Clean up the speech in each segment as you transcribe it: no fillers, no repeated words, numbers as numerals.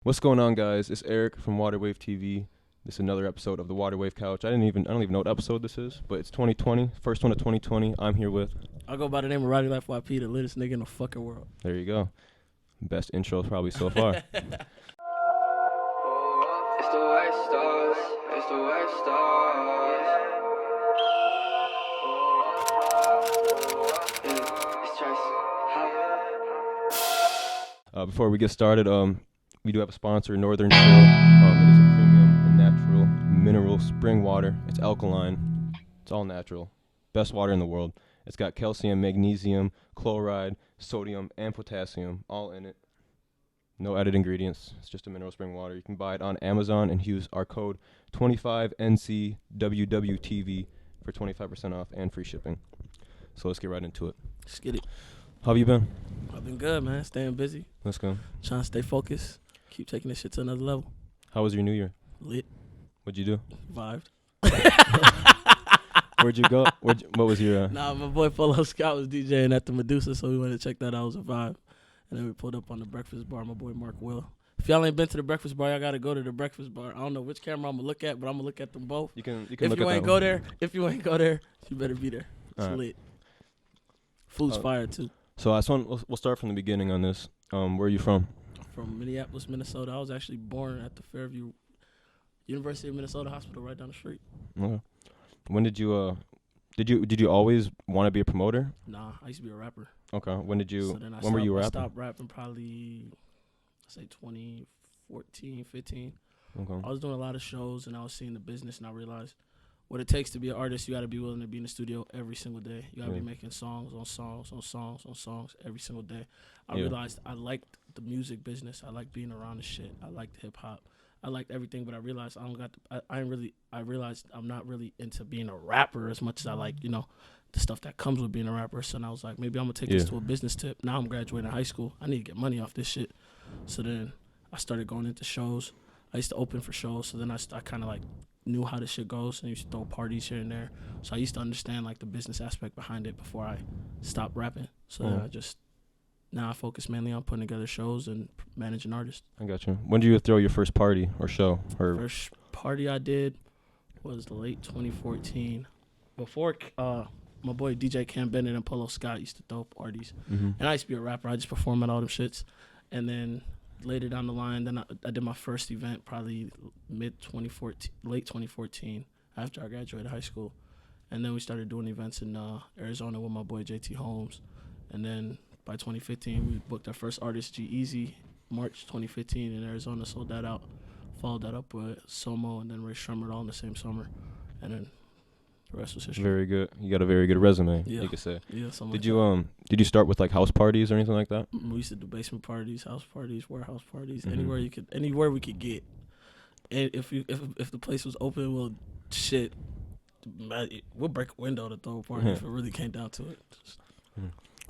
What's going on, guys? It's Eric from Waterwave TV. This is another episode of the Waterwave Couch. I don't even know what episode this is, but it's 2020, first one of 2020. I'm here with. I go by the name of Rowdy Life YP, the latest nigga in the fucking world. There you go. Best intro probably so far. It's the white stars. It's the white stars. It's Tracy. Before we get started, we do have a sponsor, Northern Chill. It is a premium and natural mineral spring water. It's alkaline. It's all natural. Best water in the world. It's got calcium, magnesium, chloride, sodium, and potassium all in it. No added ingredients. It's just a mineral spring water. You can buy it on Amazon and use our code 25NCWWTV for 25% off and free shipping. So let's get right into it. Let's get it. How have you been? I've been good, man. Staying busy. Let's go. Trying to stay focused. Keep taking this shit to another level. How was your New Year? Lit. What'd you do? Vibed. Where'd you go? What was your... Nah, my boy Polo Scott was DJing at the Medusa, so we went to check that out. It was a vibe. And then we pulled up on the breakfast bar. My boy Mark Will. If y'all ain't been to the breakfast bar, y'all gotta go to the breakfast bar. I don't know which camera I'm gonna look at, but I'm gonna look at them both. You can If look you at ain't that go one. there, you better be there. It's All right. lit. Food's fire too. So we'll start from the beginning on this. Where are you from? From Minneapolis, Minnesota. I was actually born at the Fairview University of Minnesota Hospital right down the street. Okay. When did you did you always want to be a promoter? Nah, I used to be a rapper. Okay. When did you? So then when were you I rapping? stopped rapping probably, say 2014, 15. Okay. I was doing a lot of shows and I was seeing the business and I realized what it takes to be an artist. You got to be willing to be in the studio every single day. You got to be making songs on songs on songs on songs every single day. I realized I liked the music business. I liked being around the shit. I liked hip hop. I liked everything, but I realized I realized I'm not really into being a rapper as much as I like, the stuff that comes with being a rapper. So then I was like, maybe I'm gonna take this to a business tip. Now I'm graduating high school. I need to get money off this shit. So then I started going into shows. I used to open for shows. So then I kind of like knew how the shit goes, and I used to throw parties here and there. So I used to understand like the business aspect behind it before I stopped rapping. So then now I focus mainly on putting together shows and managing artists. I got you. When did you throw your first party or show? First party I did was late 2014. Before my boy DJ Cam Bennett and Polo Scott used to throw parties. Mm-hmm. And I used to be a rapper. I just performed at all them shits. And then later down the line, then I did my first event probably late 2014 after I graduated high school. And then we started doing events in Arizona with my boy JT Holmes. And then by 2015, we booked our first artist, G-Eazy, March 2015 in Arizona, sold that out. Followed that up with Somo and then Ray Shrummer all in the same summer. And then the rest was history. Very good. You got a very good resume, Yeah. you could say. Yeah, Did you start with like house parties or anything like that? We used to do basement parties, house parties, warehouse parties, Mm-hmm. anywhere we could get. And if the place was open, we'll break a window to throw a party if it really came down to it.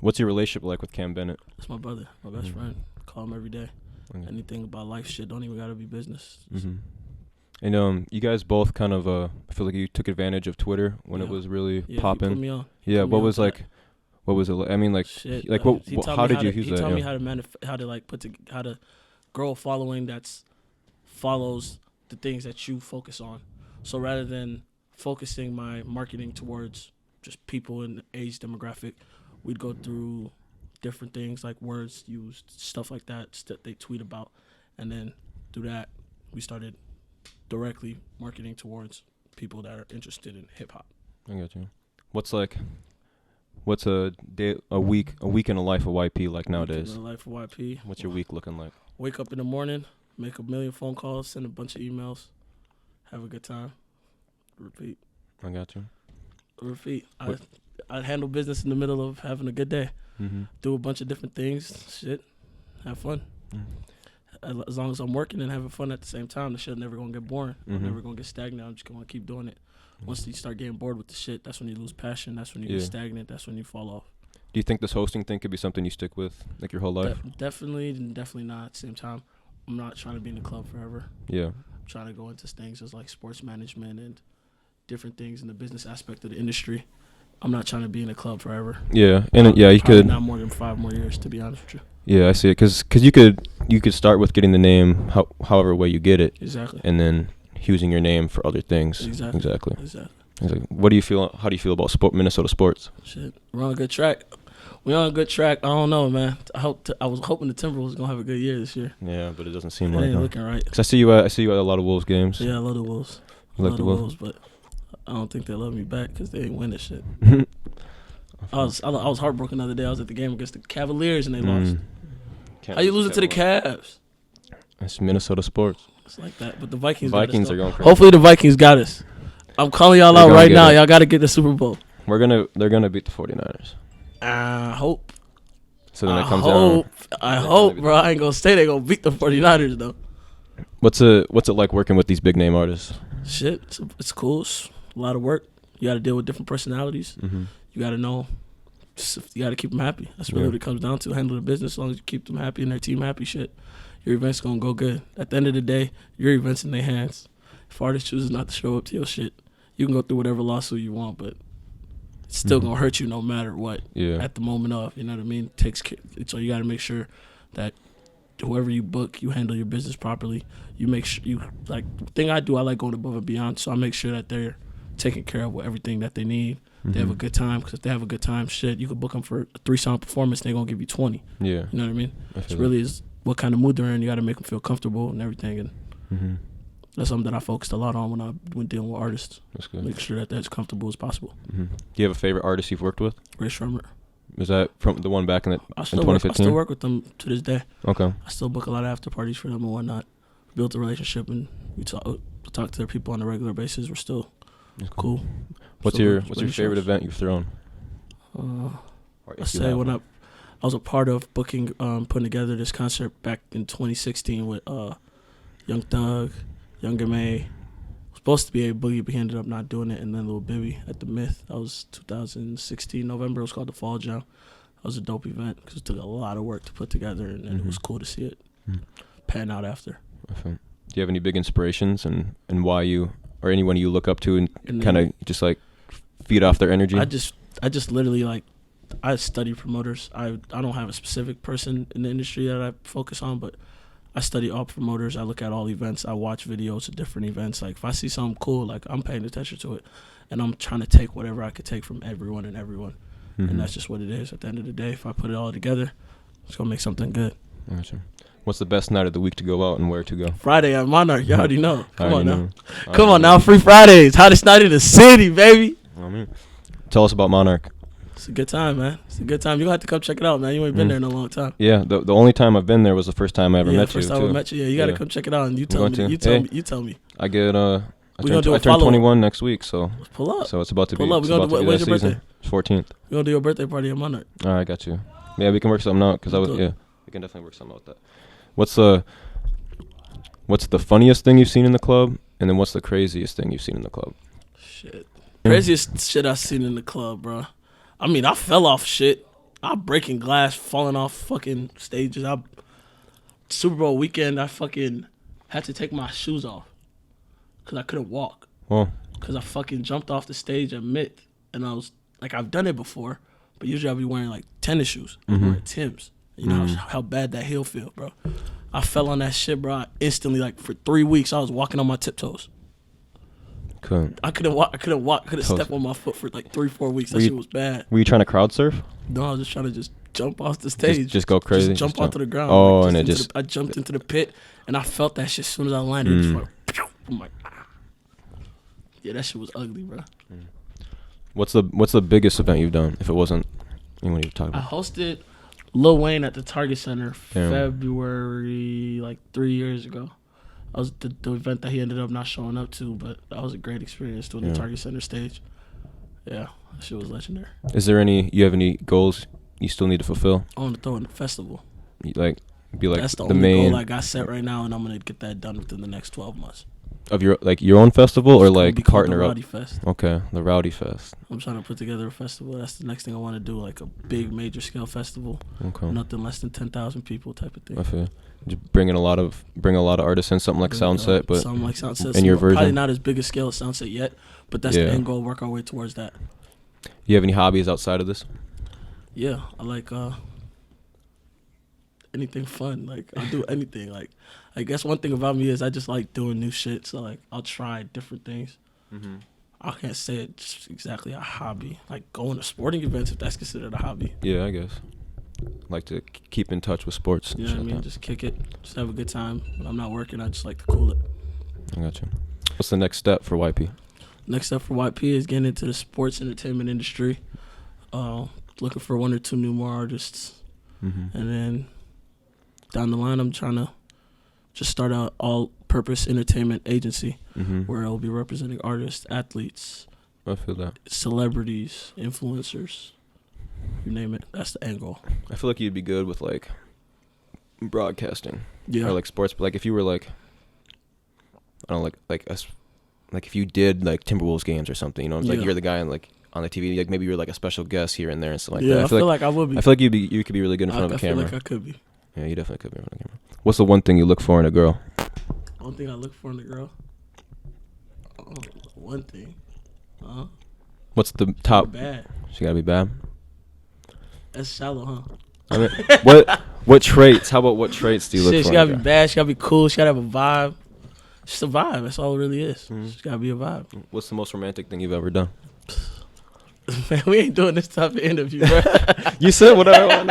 What's your relationship like with Cam Bennett? That's my brother, my best friend. Call him every day. Okay. Anything about life shit don't even gotta be business. Mm-hmm. And you guys both kind of I feel like you took advantage of Twitter when it was really popping. He put me on. What was it? I mean, like, shit. like how did you use that? He taught me how to grow a following that's follows the things that you focus on. So rather than focusing my marketing towards just people in the age demographic, we'd go through different things like words used, stuff like that they tweet about, and then through that we started directly marketing towards people that are interested in hip hop. I got you. What's a week in the life of YP like nowadays? In the life of YP. What's your week looking like? Wake up in the morning, make a million phone calls, send a bunch of emails, have a good time, repeat. I got you. Repeat. I handle business in the middle of having a good day. Mm-hmm. Do a bunch of different things, shit, have fun. Mm-hmm. As long as I'm working and having fun at the same time, the shit never gonna get boring. Mm-hmm. I'm never gonna get stagnant. I'm just gonna keep doing it. Once you start getting bored with the shit, that's when you lose passion. That's when you get stagnant. That's when you fall off. Do you think this hosting thing could be something you stick with like your whole life? Definitely not. At the same time, I'm not trying to be in the club forever. Yeah. I'm trying to go into things as like sports management and different things in the business aspect of the industry. I'm not trying to be in the club forever. Yeah, and you Probably could. not more than 5 more years, to be honest with you. Yeah, I see it. Cause you could start with getting the name, however way you get it, Exactly. and then using your name for other things. Exactly. What do you feel? How do you feel about Minnesota sports? Shit, we're on a good track. We on a good track. I don't know, man. I was hoping the Timberwolves was gonna have a good year this year. Yeah, but it doesn't seem It like. ain't looking right. Cause I see you at a lot of Wolves games. Yeah, I love the Wolves. I love the Wolves, but I don't think they love me back because they ain't win this shit. I was heartbroken the other day. I was at the game against the Cavaliers and they lost. How you losing to the Cavs? It's Minnesota sports. It's like that, but the Vikings. Vikings are going crazy. Hopefully the Vikings got us. I'm calling y'all out right now. Y'all got to get the Super Bowl. They're gonna beat the 49ers. I hope. So then it comes down. I hope, bro. I ain't gonna say they gonna beat the 49ers though. What's it like working with these big name artists? Shit, it's cool. It's a lot of work. You got to deal with different personalities. Mm-hmm. You got to know. You got to keep them happy. That's really what it comes down to. Handle the business as long as you keep them happy and their team happy. Shit, your event's gonna go good. At the end of the day, your event's in their hands. If artist chooses not to show up to your shit, you can go through whatever lawsuit you want, but it's still gonna hurt you no matter what. Yeah. At the moment of, you know what I mean? Takes care. So you got to make sure that whoever you book, you handle your business properly. You make sure the thing I do. I like going above and beyond. So I make sure that they're taking care of everything that they need. They have a good time, because if they have a good time, shit, you could book them for a 3-song performance, they're going to give you 20. Yeah. You know what I mean? It's really is what kind of mood they're in. You got to make them feel comfortable and everything. And that's something that I focused a lot on when dealing with artists. That's good. Make sure that they're as comfortable as possible. Do you have a favorite artist you've worked with? Ray Shrummer. Is that from the one back in 2015? I still work with them to this day. Okay. I still book a lot of after parties for them and whatnot. Built a relationship, and we talk to their people on a regular basis. We're still cool. What's your favorite event you've thrown? I say when I was a part of putting together this concert back in 2016 with Young Thug, Young M.A. Supposed to be a Boogie, but he ended up not doing it, and then Lil Bibby at the Myth. That was 2016 November. It was called the Fall Jam. That was a dope event because it took a lot of work to put together, and it was cool to see it pan out after. Do you have any big inspirations and why you or anyone you look up to and kind of just like feed off their energy? I just literally I study promoters. I don't have a specific person in the industry that I focus on, but I study all promoters. I look at all events. I watch videos of different events. Like if I see something cool, I'm paying attention to it, and I'm trying to take whatever I could take from everyone and everyone. And that's just what it is. At the end of the day, if I put it all together, it's gonna make something good. Gotcha. What's the best night of the week to go out and where to go? Friday at Monarch. You already know. Come on now. Come Come on now. Free Fridays. Hottest night in the city, baby. Tell us about Monarch. It's a good time, man. It's a good time. You're going to have to come check it out, man. You ain't been there in a long time. Yeah, the only time I've been there was the first time I ever met you. First time I met you. Yeah, you got to come check it out, and you tell me. You tell me. I get I We're turn 21 next week, so let's pull up. So it's about to be. Pull up. When's your birthday? 14th. We're gonna do your birthday party at Monarch. All right, got you. Yeah, we can work something out we can definitely work something out with that. What's the funniest thing you've seen in the club, and then what's the craziest thing you've seen in the club? Shit. Craziest shit I've seen in the club, bro. I mean, I fell off shit. I'm breaking glass, falling off fucking stages. Super Bowl weekend, I fucking had to take my shoes off because I couldn't walk. Oh. Because I fucking jumped off the stage at Myth, and I was like, I've done it before, but usually I'll be wearing like tennis shoes. I'm wearing Timbs. You know how bad that heel feel, bro. I fell on that shit, bro. Instantly, for 3 weeks, I was walking on my tiptoes. I couldn't walk. I couldn't step on my foot for 3-4 weeks. That shit was bad. Were you trying to crowd surf? No, I was just trying to jump off the stage. Just go crazy. Just jump onto the ground. Oh, I jumped into the pit, and I felt that shit as soon as I landed. I'm like, yeah, that shit was ugly, bro. What's the biggest event you've done? If it wasn't anyone you talking about, I hosted Lil Wayne at the Target Center February 3 years ago. That was the event that he ended up not showing up to, but that was a great experience doing the Target Center stage. Yeah, that shit was legendary. You have any goals you still need to fulfill? I want to throw in the festival. That's the only goal I got set right now, and I'm gonna get that done within the next 12 months. Of your own festival or partner the up? Rowdy Fest. Okay, the Rowdy Fest. I'm trying to put together a festival. That's the next thing I want to do, a big major scale festival. Okay. Nothing less than 10,000 people type of thing. I feel. Just bring a lot of artists in, something like Soundset, but something like Soundset. In your version, probably not as big a scale as Soundset yet, but that's the end goal. Work our way towards that. You have any hobbies outside of this? Yeah, I like anything fun. Like I'll do anything. Like I guess one thing about me is I just like doing new shit. So like I'll try different things. Mm-hmm. I can't say it's exactly a hobby. Like going to sporting events, if that's considered a hobby. Yeah, I guess. Like to keep in touch with sports. You know what I mean? Just kick it. Just have a good time. When I'm not working, I just like to cool it. I got you. What's the next step for YP? Next step for YP is getting into the sports entertainment industry. Looking for 1 or 2 new more artists. Mm-hmm. And then down the line, I'm trying to just start an all-purpose entertainment agency Mm-hmm. where I'll be representing artists, athletes, I feel that. celebrities, influencers, you name it. That's the end goal. I feel like you'd be good with like broadcasting Yeah. or like sports. But like if you were like, I don't know, like if you did like Timberwolves games or something, you know, it's like Yeah. you're the guy on the TV. Like maybe you're like a special guest here and there and stuff like yeah, that. I feel like I would be. I feel like you could be really good in front of a I feel camera. like I could be. Yeah, you definitely could be in front of a camera. What's the one thing you look for in a girl? One thing I look for in a girl. One thing. What's the top? Bad. She gotta be bad. That's shallow, huh? I mean, what traits? How about what traits do you look Shit, for? she in a gotta be girl? bad. She gotta be cool. She gotta have a vibe. Just a vibe. That's all it really is. Mhm. She gotta be a vibe. What's the most romantic thing you've ever done? Man, we ain't doing this type of interview, bro. You said whatever.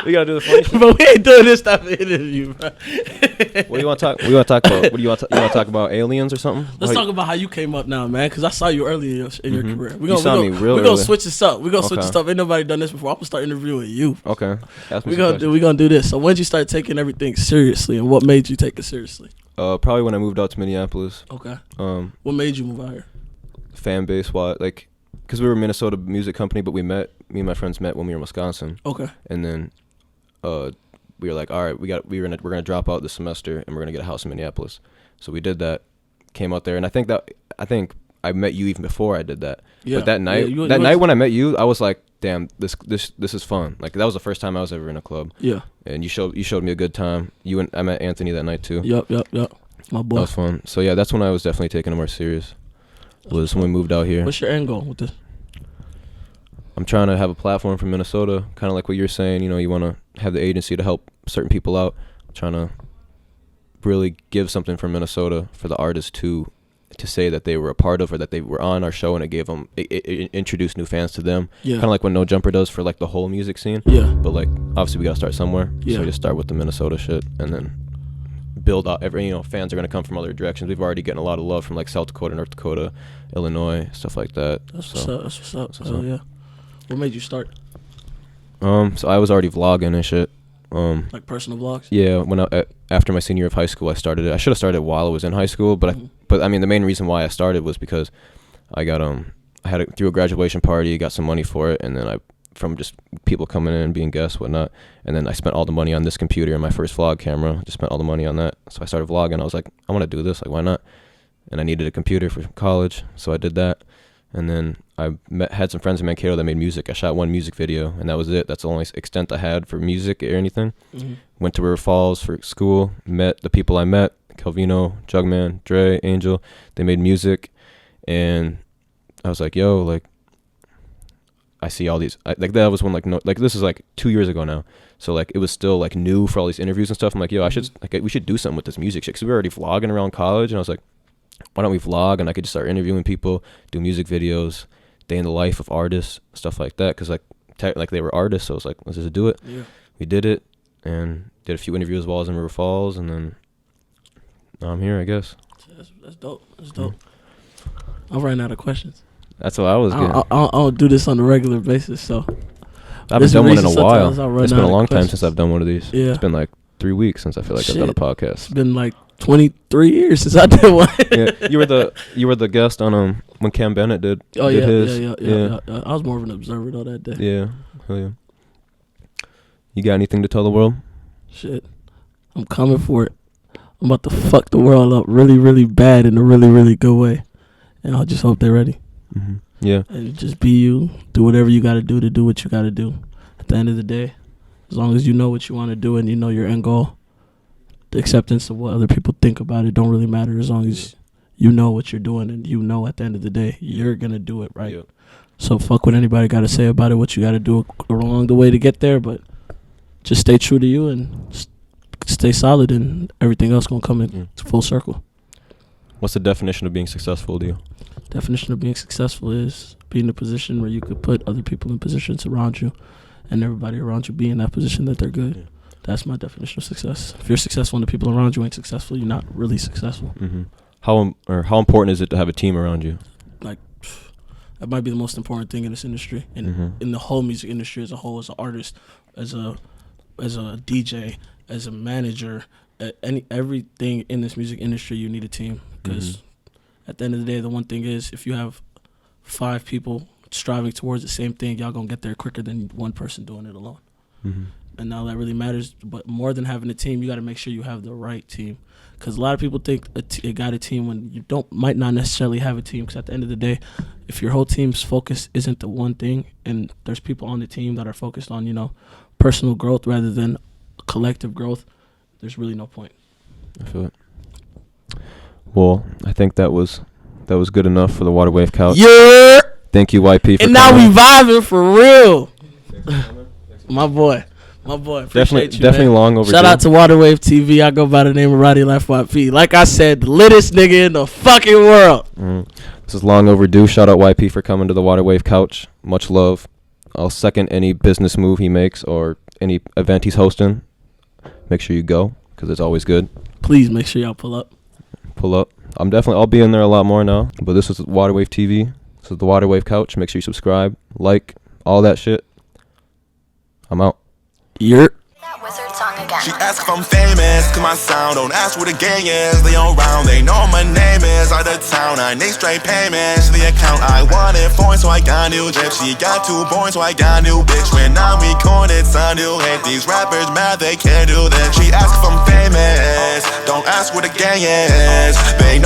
We gotta do the funny shit. But we ain't doing this type of interview, bro. What do you want to talk? What do you want to talk about? What do you want to talk about? Aliens or something? Let's talk about how you came up now, man, because I saw you early in your Mhm. career. You saw me real We're gonna early. switch this up. We're gonna switch Okay. this up. Ain't nobody done this before. I'm gonna start interviewing you. Okay. Ask me We're some gonna do this. So when did you start taking everything seriously, and what made you take it seriously? Probably when I moved out to Minneapolis. Okay. What made you move out here? Fan base, like, because we were a Minnesota music company, but me and my friends met when we were in Wisconsin, Okay. and then, we were like, all right, we're gonna drop out this semester and we're gonna get a house in Minneapolis. So we did that, came out there, and I think I met you even before I did that. Yeah. But that night, Yeah, night when I met you, I was like, damn, this is fun. Like that was the first time I was ever in a club. Yeah. And you showed me a good time. I met Anthony that night too. Yup. My boy. That was fun. So yeah, that's when I was definitely taking it more serious. Was when we moved out here. What's your end goal with this? I'm trying to have a platform for Minnesota, kind of like what you're saying. You know, you want to have the agency to help certain people out. Trying to really give something for Minnesota for the artists to say that they were a part of or that they were on our show, and it introduced new fans to them. Yeah. Kind of like what No Jumper does for like the whole music scene. Yeah. But like obviously we gotta start somewhere. Yeah. So we just start with the Minnesota shit and then build out fans are gonna come from other directions. We've already gotten a lot of love from like South Dakota, North Dakota, Illinois, stuff like that. That's So, what's up. That's what's Oh up. yeah. What made you start? So I was already vlogging and shit. Like personal vlogs? Yeah, when after my senior year of high school, I started it. I should have started while I was in high school, but I mean the main reason why I started was because I got through a graduation party, got some money for it, and then from just people coming in and being guests, whatnot, and then I spent all the money on this computer and my first vlog camera. Just spent all the money on that, so I started vlogging. I was like, I want to do this, like why not? And I needed a computer for college, so I did that. And then I had some friends in Mankato that made music. I shot one music video, and that was it. That's the only extent I had for music or anything. Mm-hmm. Went to River Falls for school, met the people I met, Calvino, Jugman, Dre, Angel. They made music, and I was like, yo, like, I see all these. That was when, this is like 2 years ago now. So, like, it was still, like, new for all these interviews and stuff. I'm like, yo, we should do something with this music shit. Because we were already vlogging around college, and I was like, why don't we vlog, and I could just start interviewing people, do music videos, day in the life of artists, stuff like that, because like they were artists, so I was like, let's just do it. Yeah. We did it, and did a few interviews while I was in River Falls, and then now I'm here, I guess. That's dope. That's dope. I'm running out of questions. That's what I was getting. I don't do this on a regular basis, so I haven't done one in a while. sometimes I run It's been out a of long time questions. since I've done one of these. Yeah. It's been like 3 weeks since I feel like I've done a Shit. It's podcast. been like 23 years since I did one. Yeah, you were the guest on when Cam Bennett did. Oh did yeah, his. yeah. I was more of an observer though that day. Yeah, hell yeah. You got anything to tell the world? Shit, I'm coming for it. I'm about to fuck the world up really, really bad in a really, really good way, and I just hope they're ready. Mm-hmm. Yeah. And just be you. Do whatever you got to do what you got to do. At the end of the day, as long as you know what you want to do and you know your end goal, the acceptance of what other people think about it don't really matter as long as you know what you're doing and you know at the end of the day you're gonna do it right. Yeah. So fuck what anybody got to say about it, what you got to do along the way to get there, but just stay true to you and stay solid, and everything else going to come in full circle. What's the definition of being successful to you? Definition of being successful is being in a position where you could put other people in positions around you and everybody around you be in that position that they're good. Yeah. That's my definition of success. If you're successful and the people around you ain't successful, you're not really successful. Mm-hmm. How important is it to have a team around you? Like, that might be the most important thing in this industry, and in the whole music industry as a whole, as an artist, as a DJ, as a manager, everything in this music industry, you need a team. Because at the end of the day, the one thing is, if you have 5 people striving towards the same thing, y'all gonna get there quicker than one person doing it alone. Mm-hmm. And now that really matters. But more than having a team, you got to make sure you have the right team. Because a lot of people think you got a team when you might not necessarily have a team. Because at the end of the day, if your whole team's focus isn't the one thing, and there's people on the team that are focused on, you know, personal growth rather than collective growth, there's really no point. I feel it. Well, I think that was good enough for the Water Wave Couch. Yeah. Thank you, YP, for and coming. Now we vibing for real. My boy. Definitely long overdue. Shout out to Waterwave TV. I go by the name of Rowdy Life YP. Like I said, the littest nigga in the fucking world. This is long overdue. Shout out YP for coming to the Waterwave Couch. Much love. I'll second any business move he makes or any event he's hosting. Make sure you go, because it's always good. Please make sure y'all pull up. I'll be in there a lot more now. But this is Waterwave TV. This is the Waterwave Couch. Make sure you subscribe, like, all that shit. I'm out. Yep. That wizard song again. She asks if I'm famous, cause my sound don't ask where the gang is. They all round, they know my name is. Out of town, I need straight payments. The account I wanted foreign, so I got new drip. She got 2 boring, so I got new bitch. When I'm recorded, son, new hit. These rappers mad, they can't do this. She asks if I'm famous, don't ask where the gang is. They